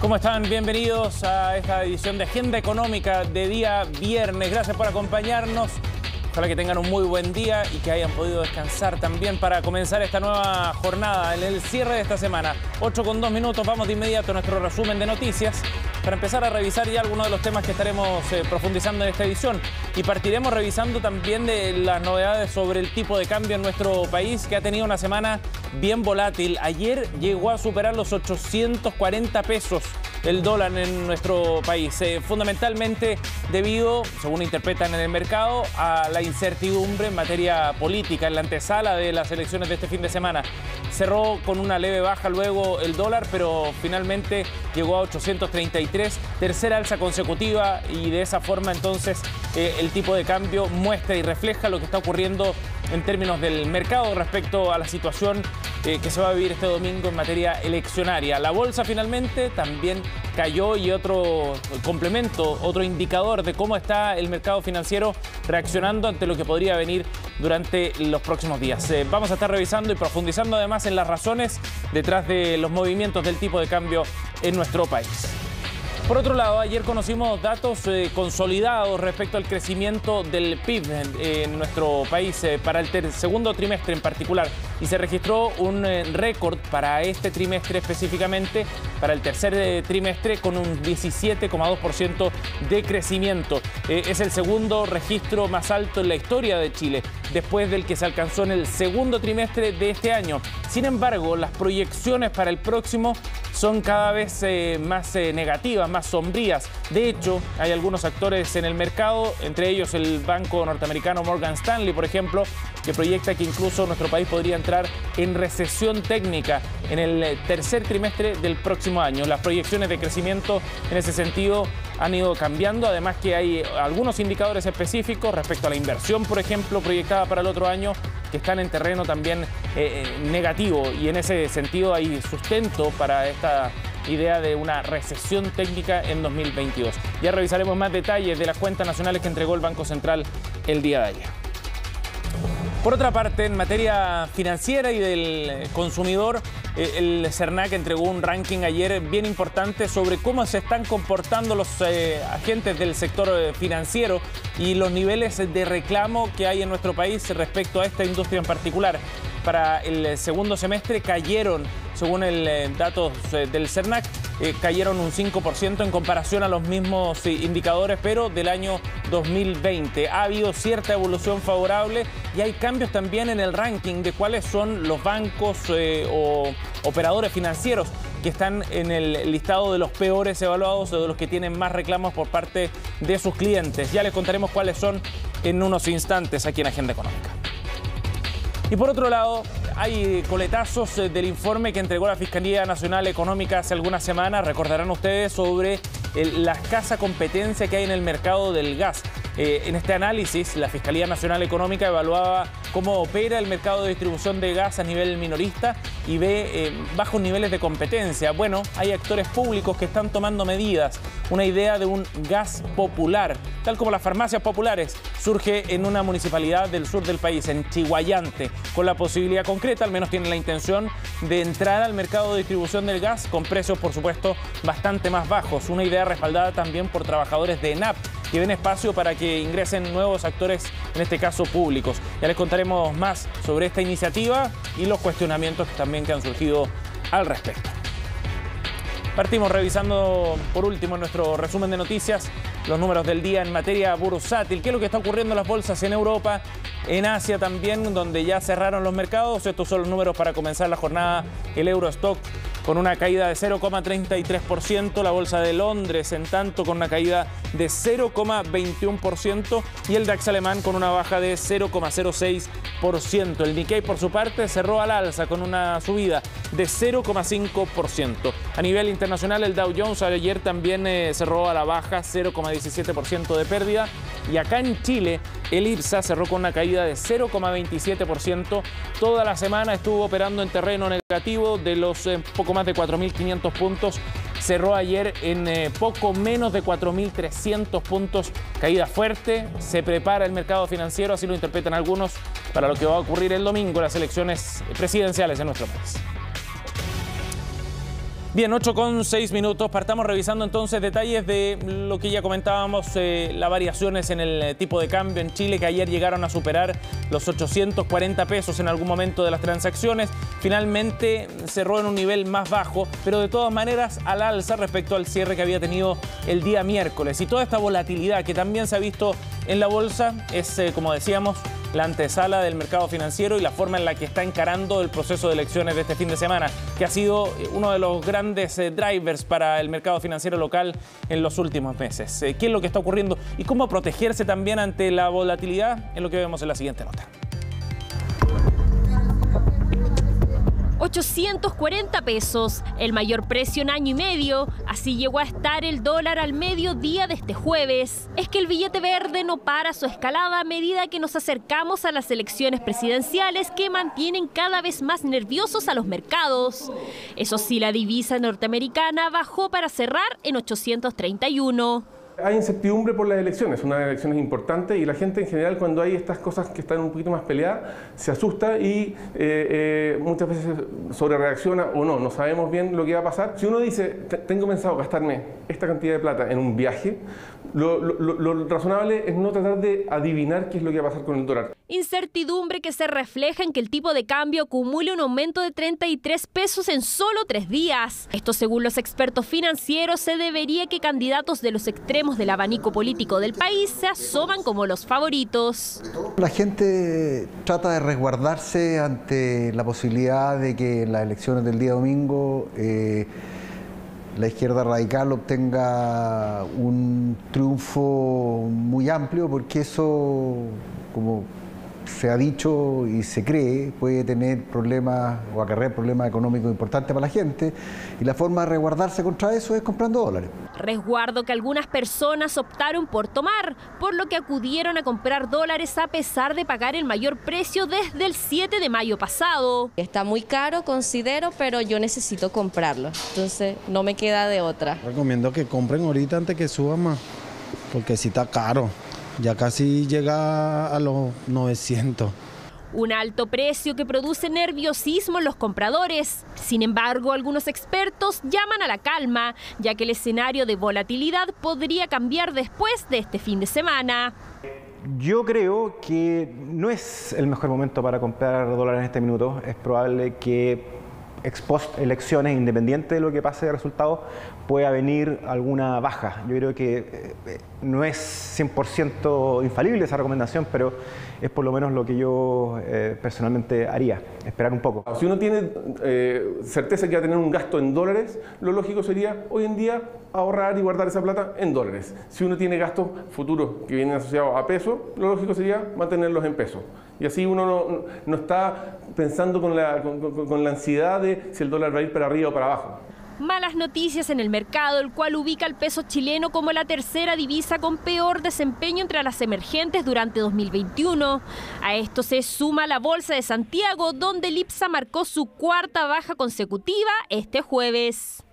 ¿Cómo están? Bienvenidos a esta edición de Agenda Económica de día viernes. Gracias por acompañarnos. Ojalá que tengan un muy buen día y que hayan podido descansar también para comenzar esta nueva jornada en el cierre de esta semana. 8:02. Vamos de inmediato a nuestro resumen de noticias para empezar a revisar ya algunos de los temas que estaremos profundizando en esta edición. Y partiremos revisando también de las novedades sobre el tipo de cambio en nuestro país, que ha tenido una semana bien volátil. Ayer llegó a superar los 840 pesos el dólar en nuestro país, fundamentalmente debido, según interpretan en el mercado, a la incertidumbre en materia política en la antesala de las elecciones de este fin de semana. Cerró con una leve baja luego el dólar, pero finalmente llegó a 833, tercera alza consecutiva, y de esa forma entonces el tipo de cambio muestra y refleja lo que está ocurriendo en términos del mercado respecto a la situación que se va a vivir este domingo en materia eleccionaria. La bolsa finalmente también cayó, y otro complemento, otro indicador de cómo está el mercado financiero reaccionando ante lo que podría venir durante los próximos días. Vamos a estar revisando y profundizando además en las razones detrás de los movimientos del tipo de cambio en nuestro país. Por otro lado, ayer conocimos datos consolidados respecto al crecimiento del PIB en nuestro país para el segundo trimestre en particular, y se registró un récord para este trimestre específicamente, para el tercer trimestre, con un 17,2% de crecimiento. Es el segundo registro más alto en la historia de Chile, después del que se alcanzó en el segundo trimestre de este año. Sin embargo, las proyecciones para el próximo son cada vez más negativas, más sombrías. De hecho, hay algunos actores en el mercado, entre ellos el banco norteamericano Morgan Stanley, por ejemplo, que proyecta que incluso nuestro país podría entrar en recesión técnica en el tercer trimestre del próximo año. Las proyecciones de crecimiento en ese sentido han ido cambiando, además que hay algunos indicadores específicos respecto a la inversión, por ejemplo, proyectada para el otro año, que están en terreno también negativo, y en ese sentido hay sustento para esta idea de una recesión técnica en 2022. Ya revisaremos más detalles de las cuentas nacionales que entregó el Banco Central el día de ayer. Por otra parte, en materia financiera y del consumidor, el CERNAC entregó un ranking ayer bien importante sobre cómo se están comportando los agentes del sector financiero y los niveles de reclamo que hay en nuestro país respecto a esta industria en particular. Para el segundo semestre cayeron, según el datos del CERNAC, cayeron un 5% en comparación a los mismos indicadores, pero del año 2020. Ha habido cierta evolución favorable, y hay cambios también en el ranking de cuáles son los bancos o operadores financieros que están en el listado de los peores evaluados o de los que tienen más reclamos por parte de sus clientes. Ya les contaremos cuáles son en unos instantes aquí en Agenda Económica. Y por otro lado, hay coletazos del informe que entregó la Fiscalía Nacional Económica hace algunas semanas. Recordarán ustedes sobre la escasa competencia que hay en el mercado del gas. En este análisis, la Fiscalía Nacional Económica evaluaba cómo opera el mercado de distribución de gas a nivel minorista y ve bajos niveles de competencia. Bueno, hay actores públicos que están tomando medidas. Una idea de un gas popular, tal como las farmacias populares, surge en una municipalidad del sur del país, en Chiguayante, con la posibilidad concreta, al menos tienen la intención, de entrar al mercado de distribución del gas con precios, por supuesto, bastante más bajos. Una idea respaldada también por trabajadores de ENAP, que ven espacio para que ingresen nuevos actores, en este caso públicos. Ya les contaremos más sobre esta iniciativa y los cuestionamientos también que han surgido al respecto. Partimos revisando por último en nuestro resumen de noticias los números del día en materia bursátil. ¿Qué es lo que está ocurriendo en las bolsas en Europa, en Asia también, donde ya cerraron los mercados? Estos son los números para comenzar la jornada. El Eurostock con una caída de 0,33%, la bolsa de Londres en tanto con una caída de 0,21% y el DAX alemán con una baja de 0,06%. El Nikkei, por su parte, cerró al alza con una subida de 0,5%. A nivel internacional, el Dow Jones ayer también cerró a la baja, 0,17% de pérdida. Y acá en Chile, el IPSA cerró con una caída de 0,27%. Toda la semana estuvo operando en terreno negativo de los poco más de 4.500 puntos. Cerró ayer en poco menos de 4.300 puntos. Caída fuerte. Se prepara el mercado financiero, así lo interpretan algunos, para lo que va a ocurrir el domingo, las elecciones presidenciales en nuestro país. Bien, 8:06. Partamos revisando entonces detalles de lo que ya comentábamos, las variaciones en el tipo de cambio en Chile, que ayer llegaron a superar los 840 pesos en algún momento de las transacciones. Finalmente cerró en un nivel más bajo, pero de todas maneras al alza respecto al cierre que había tenido el día miércoles. Y toda esta volatilidad que también se ha visto en la bolsa es, como decíamos, la antesala del mercado financiero y la forma en la que está encarando el proceso de elecciones de este fin de semana, que ha sido uno de los grandes drivers para el mercado financiero local en los últimos meses. ¿Qué es lo que está ocurriendo y cómo protegerse también ante la volatilidad? Es lo que vemos en la siguiente nota. 840 pesos, el mayor precio en año y medio. Así llegó a estar el dólar al mediodía de este jueves. Es que el billete verde no para su escalada a medida que nos acercamos a las elecciones presidenciales que mantienen cada vez más nerviosos a los mercados. Eso sí, la divisa norteamericana bajó para cerrar en 831. Hay incertidumbre por las elecciones, son unas elecciones importantes y la gente en general cuando hay estas cosas que están un poquito más peleadas se asusta y muchas veces sobrereacciona o no sabemos bien lo que va a pasar. Si uno dice, tengo pensado gastarme esta cantidad de plata en un viaje, lo razonable es no tratar de adivinar qué es lo que va a pasar con el dólar. Incertidumbre que se refleja en que el tipo de cambio acumule un aumento de 33 pesos en solo 3 días. Esto, según los expertos financieros, se debería que candidatos de los extremos del abanico político del país se asoman como los favoritos. La gente trata de resguardarse ante la posibilidad de que en las elecciones del día domingo la izquierda radical obtenga un triunfo muy amplio, porque eso, como se ha dicho y se cree, puede tener problemas o acarrear problemas económicos importantes para la gente, y la forma de resguardarse contra eso es comprando dólares. Resguardo que algunas personas optaron por tomar, por lo que acudieron a comprar dólares a pesar de pagar el mayor precio desde el 7 de mayo pasado. Está muy caro, considero, pero yo necesito comprarlo, entonces no me queda de otra. Recomiendo que compren ahorita antes que suba más, porque sí está caro. Ya casi llega a los 900. Un alto precio que produce nerviosismo en los compradores. Sin embargo, algunos expertos llaman a la calma, ya que el escenario de volatilidad podría cambiar después de este fin de semana. Yo creo que no es el mejor momento para comprar dólares en este minuto. Es probable que ex post elecciones, independiente de lo que pase de resultados, pueda venir alguna baja. Yo creo que no es 100% infalible esa recomendación, pero es por lo menos lo que yo personalmente haría, esperar un poco. Si uno tiene certeza que va a tener un gasto en dólares, lo lógico sería hoy en día ahorrar y guardar esa plata en dólares. Si uno tiene gastos futuros que vienen asociados a pesos, lo lógico sería mantenerlos en pesos. Y así uno no está pensando con la ansiedad de si el dólar va a ir para arriba o para abajo. Malas noticias en el mercado, el cual ubica al peso chileno como la tercera divisa con peor desempeño entre las emergentes durante 2021. A esto se suma la Bolsa de Santiago, donde el IPSA marcó su cuarta baja consecutiva este jueves.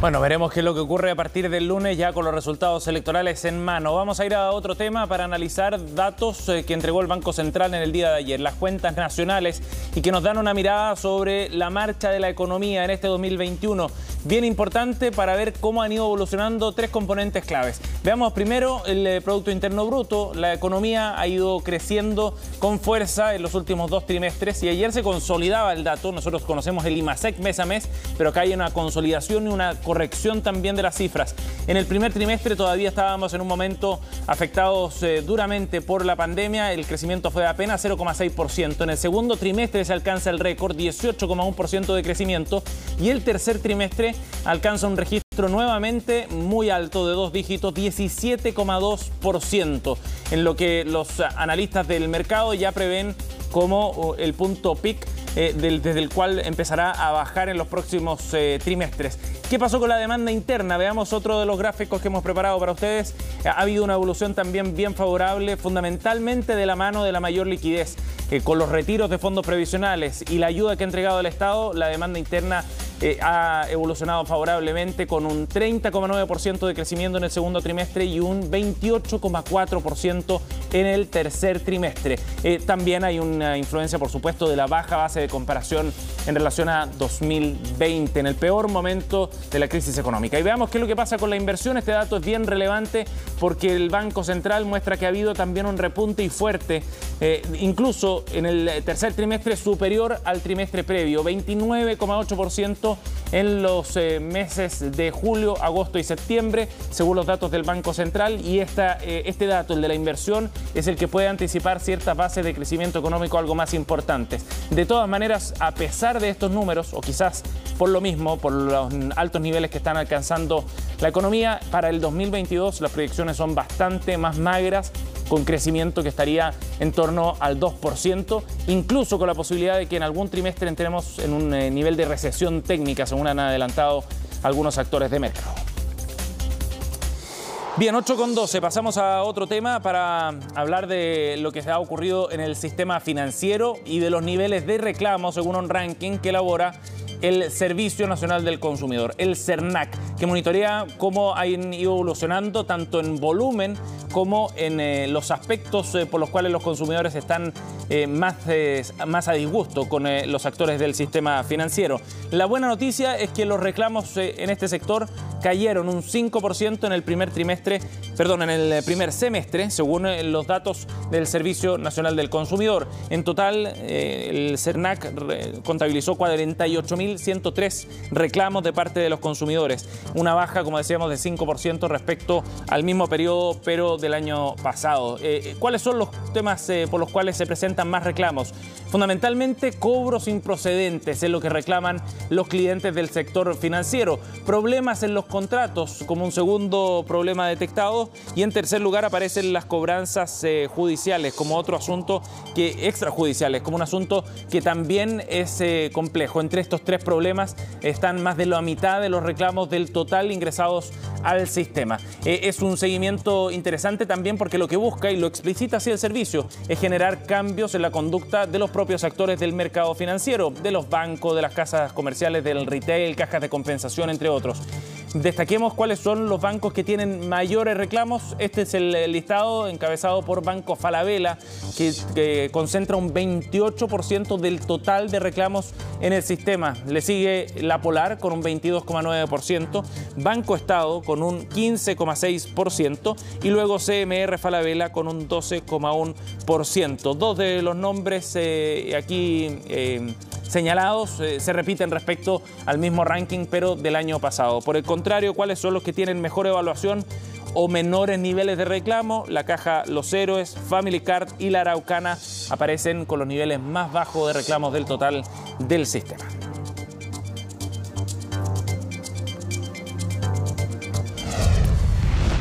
Bueno, veremos qué es lo que ocurre a partir del lunes ya con los resultados electorales en mano. Vamos a ir a otro tema para analizar datos que entregó el Banco Central en el día de ayer, las cuentas nacionales, y que nos dan una mirada sobre la marcha de la economía en este 2021. Bien importante para ver cómo han ido evolucionando tres componentes claves. Veamos primero el Producto Interno Bruto. La economía ha ido creciendo con fuerza en los últimos 2 trimestres y ayer se consolidaba el dato. Nosotros conocemos el IMASEC mes a mes, pero acá hay una consolidación y una corrección también de las cifras. En el primer trimestre todavía estábamos en un momento afectados duramente por la pandemia. El crecimiento fue de apenas 0,6%. En el segundo trimestre se alcanza el récord, 18,1% de crecimiento. Y el tercer trimestre alcanza un registro nuevamente muy alto de 2 dígitos, 17,2%. En lo que los analistas del mercado ya prevén como el punto peak desde el cual empezará a bajar en los próximos trimestres. ¿Qué pasó con la demanda interna? Veamos otro de los gráficos que hemos preparado para ustedes. Ha habido una evolución también bien favorable, fundamentalmente de la mano de la mayor liquidez. Con los retiros de fondos previsionales y la ayuda que ha entregado el Estado, la demanda interna ha evolucionado favorablemente con un 30,9% de crecimiento en el segundo trimestre y un 28,4% en el tercer trimestre. También hay una influencia, por supuesto, de la baja base de comparación en relación a 2020, en el peor momento de la crisis económica. Y veamos qué es lo que pasa con la inversión. Este dato es bien relevante porque el Banco Central muestra que ha habido también un repunte y fuerte, incluso en el tercer trimestre superior al trimestre previo, 29,8% en los meses de julio, agosto y septiembre, según los datos del Banco Central. Y este dato, el de la inversión, es el que puede anticipar ciertas bases de crecimiento económico algo más importantes. De todas maneras, a pesar de estos números, o quizás por lo mismo, por los altos niveles que están alcanzando la economía, para el 2022 las proyecciones son bastante más magras, con crecimiento que estaría en torno al 2%, incluso con la posibilidad de que en algún trimestre entremos en un nivel de recesión técnica, según han adelantado algunos actores de mercado. Bien, 8:12, pasamos a otro tema para hablar de lo que se ha ocurrido en el sistema financiero y de los niveles de reclamo según un ranking que elabora el Servicio Nacional del Consumidor, el SERNAC, que monitorea cómo han ido evolucionando tanto en volumen como en los aspectos por los cuales los consumidores están más a disgusto con los actores del sistema financiero. La buena noticia es que los reclamos en este sector cayeron un 5% en el en el primer semestre, según los datos del Servicio Nacional del Consumidor. En total, el SERNAC contabilizó 48.103 reclamos de parte de los consumidores, una baja, como decíamos, de 5% respecto al mismo periodo, pero del año pasado. ¿Cuáles son los temas por los cuales se presentan más reclamos? Fundamentalmente, cobros improcedentes es lo que reclaman los clientes del sector financiero. Problemas en los contratos como un segundo problema detectado, y en tercer lugar aparecen las cobranzas judiciales como otro asunto extrajudiciales, como un asunto que también es complejo. Entre estos tres problemas están más de la mitad de los reclamos del total ingresados al sistema. Es un seguimiento interesante también porque lo que busca, y lo explicita así el servicio, es generar cambios en la conducta de los propios actores del mercado financiero, de los bancos, de las casas comerciales, del retail, cajas de compensación, entre otros. Destaquemos cuáles son los bancos que tienen mayores reclamos. Este es el listado encabezado por Banco Falabella, que concentra un 28% del total de reclamos en el sistema. Le sigue La Polar con un 22,9%, Banco Estado con un 15,6% y luego CMR Falabella con un 12,1%. Dos de los nombres aquí señalados se repiten respecto al mismo ranking, pero del año pasado. Por el contrario, ¿cuáles son los que tienen mejor evaluación o menores niveles de reclamo? La Caja Los Héroes, Family Card y la Araucana aparecen con los niveles más bajos de reclamos del total del sistema.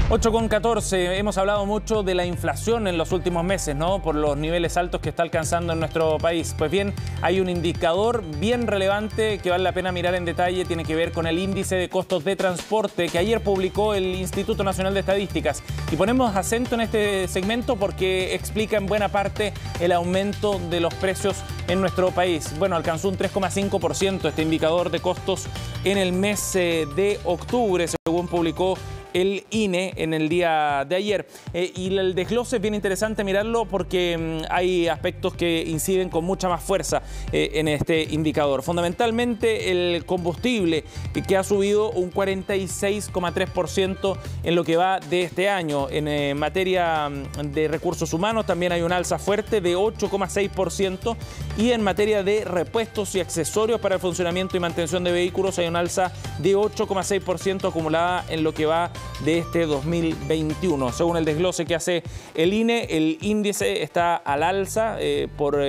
(8:14). Hemos hablado mucho de la inflación en los últimos meses, ¿no? Por los niveles altos que está alcanzando en nuestro país. Pues bien, hay un indicador bien relevante que vale la pena mirar en detalle. Tiene que ver con el índice de costos de transporte que ayer publicó el Instituto Nacional de Estadísticas. Y ponemos acento en este segmento porque explica en buena parte el aumento de los precios en nuestro país. Bueno, alcanzó un 3,5% este indicador de costos en el mes de octubre, según publicó el INE en el día de ayer. Y el desglose es bien interesante mirarlo porque hay aspectos que inciden con mucha más fuerza en este indicador. Fundamentalmente el combustible, que ha subido un 46,3% en lo que va de este año. En materia de recursos humanos también hay un alza fuerte de 8,6%, y en materia de repuestos y accesorios para el funcionamiento y mantención de vehículos hay un alza de 8,6% acumulada en lo que va de este 2021. Según el desglose que hace el INE, el índice está al alza por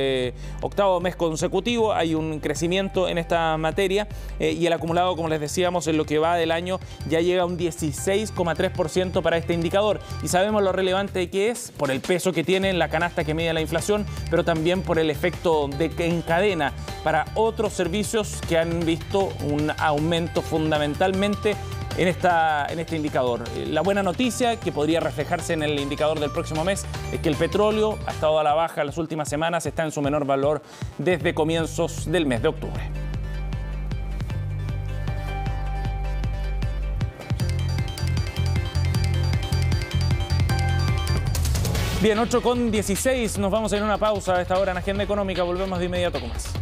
octavo mes consecutivo. Hay un crecimiento en esta materia y el acumulado, como les decíamos, en lo que va del año ya llega a un 16,3% para este indicador. Y sabemos lo relevante que es por el peso que tiene en la canasta que mide la inflación, pero también por el efecto de que encadena para otros servicios que han visto un aumento fundamentalmente en este indicador. La buena noticia, que podría reflejarse en el indicador del próximo mes, es que el petróleo ha estado a la baja en las últimas semanas, está en su menor valor desde comienzos del mes de octubre. Bien, 8:16, nos vamos a ir a una pausa a esta hora en Agenda Económica, volvemos de inmediato con más.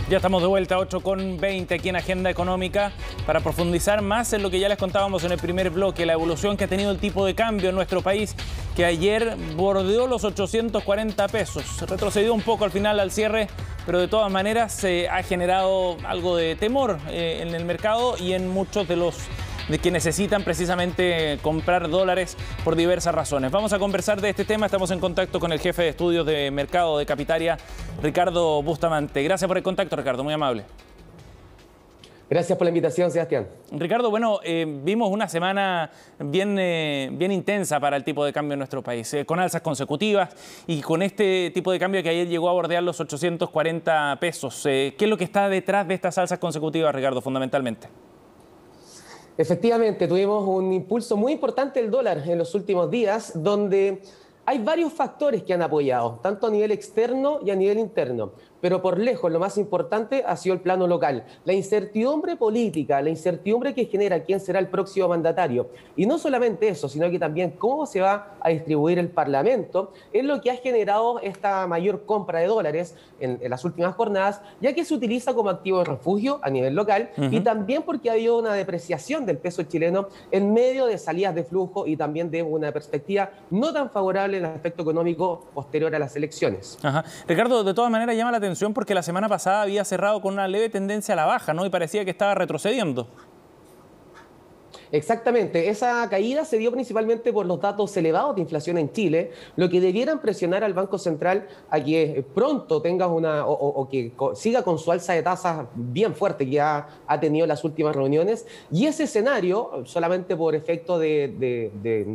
Ya estamos de vuelta, 8:20 aquí en Agenda Económica, para profundizar más en lo que ya les contábamos en el primer bloque, la evolución que ha tenido el tipo de cambio en nuestro país, que ayer bordeó los 840 pesos. Retrocedió un poco al final al cierre, pero de todas maneras se ha generado algo de temor en el mercado y en muchos de los que necesitan precisamente comprar dólares por diversas razones. Vamos a conversar de este tema. Estamos en contacto con el jefe de estudios de mercado de Capitaria, Ricardo Bustamante. Gracias por el contacto, Ricardo, muy amable. Gracias por la invitación, Sebastián. Ricardo, bueno, vimos una semana bien intensa para el tipo de cambio en nuestro país, con alzas consecutivas y con este tipo de cambio que ayer llegó a bordear los 840 pesos. ¿Qué es lo que está detrás de estas alzas consecutivas, Ricardo, fundamentalmente? Efectivamente, tuvimos un impulso muy importante del dólar en los últimos días, donde hay varios factores que han apoyado, tanto a nivel externo y a nivel interno. Pero por lejos lo más importante ha sido el plano local. La incertidumbre política, la incertidumbre que genera quién será el próximo mandatario. Y no solamente eso, sino que también cómo se va a distribuir el Parlamento, es lo que ha generado esta mayor compra de dólares en las últimas jornadas, ya que se utiliza como activo de refugio a nivel local y también porque ha habido una depreciación del peso chileno en medio de salidas de flujo y también de una perspectiva no tan favorable en el aspecto económico posterior a las elecciones. Ajá. Ricardo, de todas maneras llama la atención porque la semana pasada había cerrado con una leve tendencia a la baja, ¿no? Y parecía que estaba retrocediendo. Exactamente, esa caída se dio principalmente por los datos elevados de inflación en Chile, lo que debieran presionar al Banco Central a que pronto tenga o que siga con su alza de tasas bien fuerte que ha tenido en las últimas reuniones. Y ese escenario, solamente por efecto de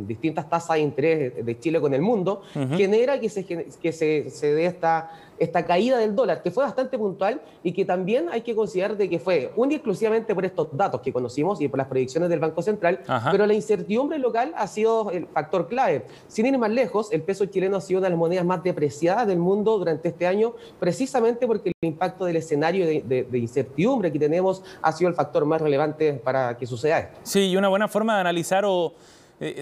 distintas tasas de interés de Chile con el mundo, genera que se dé esta caída del dólar, que fue bastante puntual y que también hay que considerar de que fue única y exclusivamente por estos datos que conocimos y por las predicciones del Banco Central, pero la incertidumbre local ha sido el factor clave. Sin ir más lejos, el peso chileno ha sido una de las monedas más depreciadas del mundo durante este año, precisamente porque el impacto del escenario de incertidumbre que tenemos ha sido el factor más relevante para que suceda esto. Sí, y una buena forma de analizar o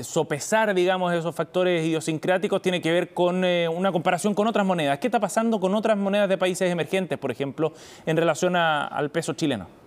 sopesar, digamos, esos factores idiosincráticos tiene que ver con una comparación con otras monedas. ¿Qué está pasando con otras monedas de países emergentes, por ejemplo, en relación al peso chileno?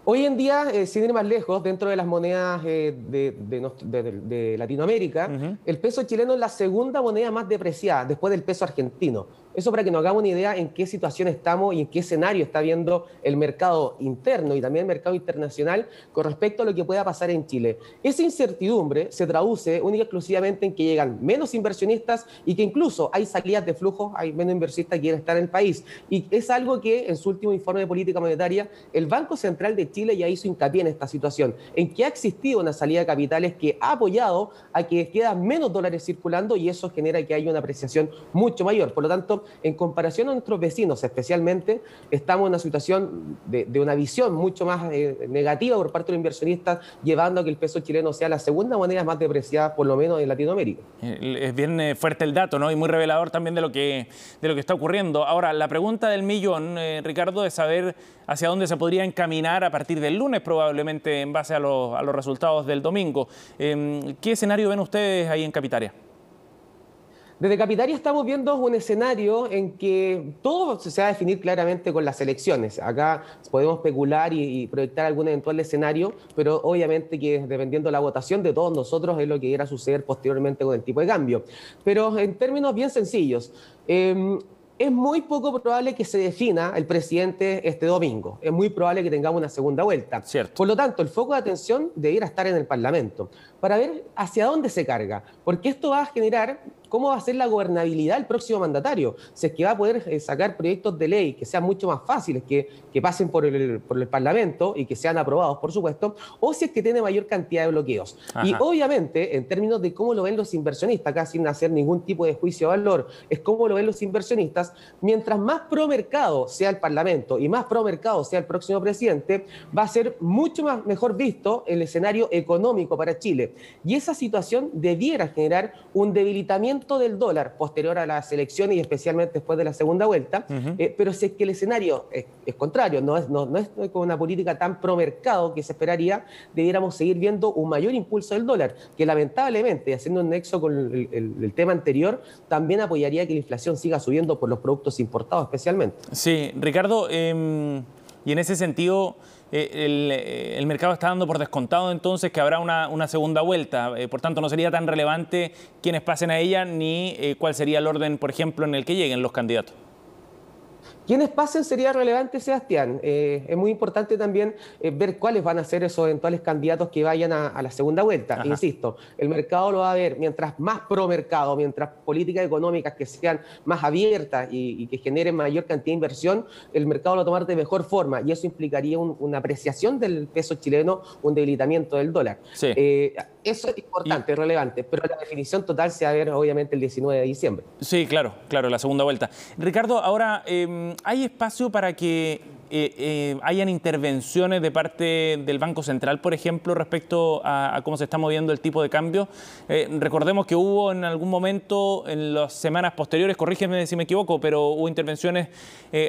Hoy en día, sin ir más lejos, dentro de las monedas de Latinoamérica, el peso chileno es la segunda moneda más depreciada después del peso argentino. Eso para que nos hagamos una idea en qué situación estamos y en qué escenario está viendo el mercado interno y también el mercado internacional con respecto a lo que pueda pasar en Chile. Esa incertidumbre se traduce única y exclusivamente en que llegan menos inversionistas y que incluso hay salidas de flujo, hay menos inversionistas que quieren estar en el país. Y es algo que en su último informe de política monetaria, el Banco Central de Chile ya hizo hincapié en esta situación, en que ha existido una salida de capitales que ha apoyado a que quedan menos dólares circulando y eso genera que haya una apreciación mucho mayor. Por lo tanto, en comparación a nuestros vecinos especialmente, estamos en una situación de una visión mucho más negativa por parte de los inversionistas, llevando a que el peso chileno sea la segunda moneda más depreciada, por lo menos en Latinoamérica. Es bien fuerte el dato, ¿no? Y muy revelador también de lo que está ocurriendo. Ahora, la pregunta del millón, Ricardo, es saber hacia dónde se podría encaminar a partir del lunes, probablemente en base a los resultados del domingo. ¿Qué escenario ven ustedes ahí en Capitaria? Desde Capitaria estamos viendo un escenario en que todo se va a definir claramente con las elecciones. Acá podemos especular y proyectar algún eventual escenario, pero obviamente que dependiendo de la votación de todos nosotros es lo que irá a suceder posteriormente con el tipo de cambio. Pero en términos bien sencillos, es muy poco probable que se defina el presidente este domingo. Es muy probable que tengamos una segunda vuelta. Cierto. Por lo tanto, el foco de atención debiera estar en el Parlamento para ver hacia dónde se carga, porque esto va a generar cómo va a ser la gobernabilidad del próximo mandatario. Si es que va a poder sacar proyectos de ley que sean mucho más fáciles, que pasen por el Parlamento y que sean aprobados, por supuesto, o si es que tiene mayor cantidad de bloqueos. Ajá. Y obviamente, en términos de cómo lo ven los inversionistas, acá sin hacer ningún tipo de juicio de valor, es cómo lo ven los inversionistas, mientras más pro mercado sea el Parlamento y más pro mercado sea el próximo presidente, va a ser mucho mejor visto el escenario económico para Chile. Y esa situación debiera generar un debilitamiento debilitamiento del dólar posterior a las elecciones y especialmente después de la segunda vuelta, pero si es que el escenario es contrario, no es con una política tan pro mercado que se esperaría, debiéramos seguir viendo un mayor impulso del dólar, que lamentablemente, haciendo un nexo con el tema anterior, también apoyaría que la inflación siga subiendo por los productos importados especialmente. Sí, Ricardo, y en ese sentido, el mercado está dando por descontado entonces que habrá una segunda vuelta, por tanto no sería tan relevante quienes pasen a ella ni cuál sería el orden, por ejemplo, en el que lleguen los candidatos. Quienes pasen sería relevante, Sebastián. Es muy importante también ver cuáles van a ser esos eventuales candidatos que vayan a la segunda vuelta. Ajá. Insisto, el mercado lo va a ver mientras más pro mercado, mientras políticas económicas que sean más abiertas y que generen mayor cantidad de inversión, el mercado lo va a tomar de mejor forma y eso implicaría una apreciación del peso chileno, un debilitamiento del dólar. Sí. Eso es importante, relevante, pero la definición total se va a ver obviamente el 19 de diciembre. Sí, claro, la segunda vuelta. Ricardo, ahora, ¿hay espacio para que hayan intervenciones de parte del Banco Central, por ejemplo, respecto a cómo se está moviendo el tipo de cambio? Recordemos que hubo en algún momento, en las semanas posteriores, corrígeme si me equivoco, pero hubo intervenciones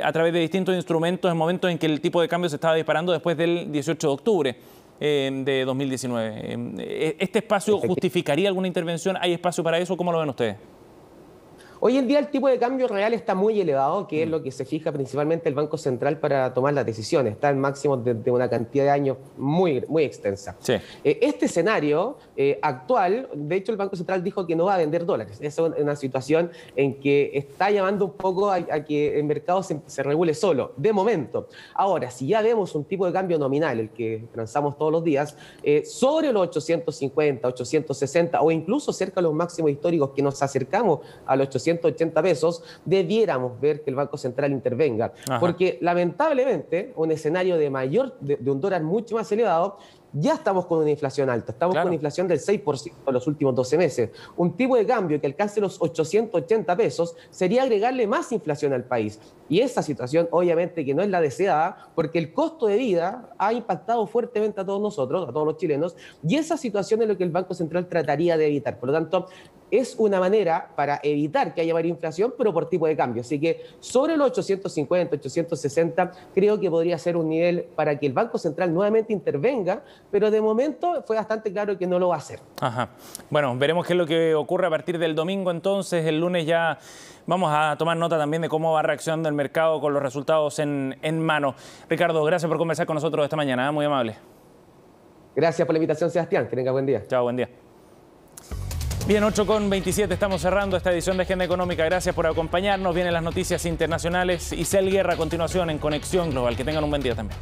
a través de distintos instrumentos en momentos en que el tipo de cambio se estaba disparando después del 18 de octubre. De 2019. ¿Este espacio justificaría alguna intervención? ¿Hay espacio para eso? ¿Cómo lo ven ustedes? Hoy en día el tipo de cambio real está muy elevado, que es lo que se fija principalmente el Banco Central para tomar las decisiones. Está en máximos de una cantidad de años muy, muy extensa. Sí. Este escenario actual, de hecho el Banco Central dijo que no va a vender dólares. Esa es una situación en que está llamando un poco a que el mercado se regule solo, de momento. Ahora, si ya vemos un tipo de cambio nominal, el que transamos todos los días, sobre los 850, 860 o incluso cerca de los máximos históricos que nos acercamos a los 880 pesos, debiéramos ver que el Banco Central intervenga. Ajá. Porque lamentablemente un escenario de un dólar mucho más elevado, ya estamos con una inflación alta, estamos con una inflación del 6% en los últimos 12 meses. Un tipo de cambio que alcance los 880 pesos sería agregarle más inflación al país. Y esa situación obviamente que no es la deseada, porque el costo de vida ha impactado fuertemente a todos nosotros, a todos los chilenos, y esa situación es lo que el Banco Central trataría de evitar. Por lo tanto, es una manera para evitar que haya mayor inflación, pero por tipo de cambio. Así que sobre los 850, 860, creo que podría ser un nivel para que el Banco Central nuevamente intervenga, pero de momento fue bastante claro que no lo va a hacer. Ajá. Bueno, veremos qué es lo que ocurre a partir del domingo entonces. El lunes ya vamos a tomar nota también de cómo va reaccionando el mercado con los resultados en mano. Ricardo, gracias por conversar con nosotros esta mañana, muy amable. Gracias por la invitación, Sebastián. Que tenga buen día. Chao, buen día. Bien, 8:27, estamos cerrando esta edición de Agenda Económica. Gracias por acompañarnos. Vienen las noticias internacionales. Isel Guerra a continuación en Conexión Global. Que tengan un buen día también.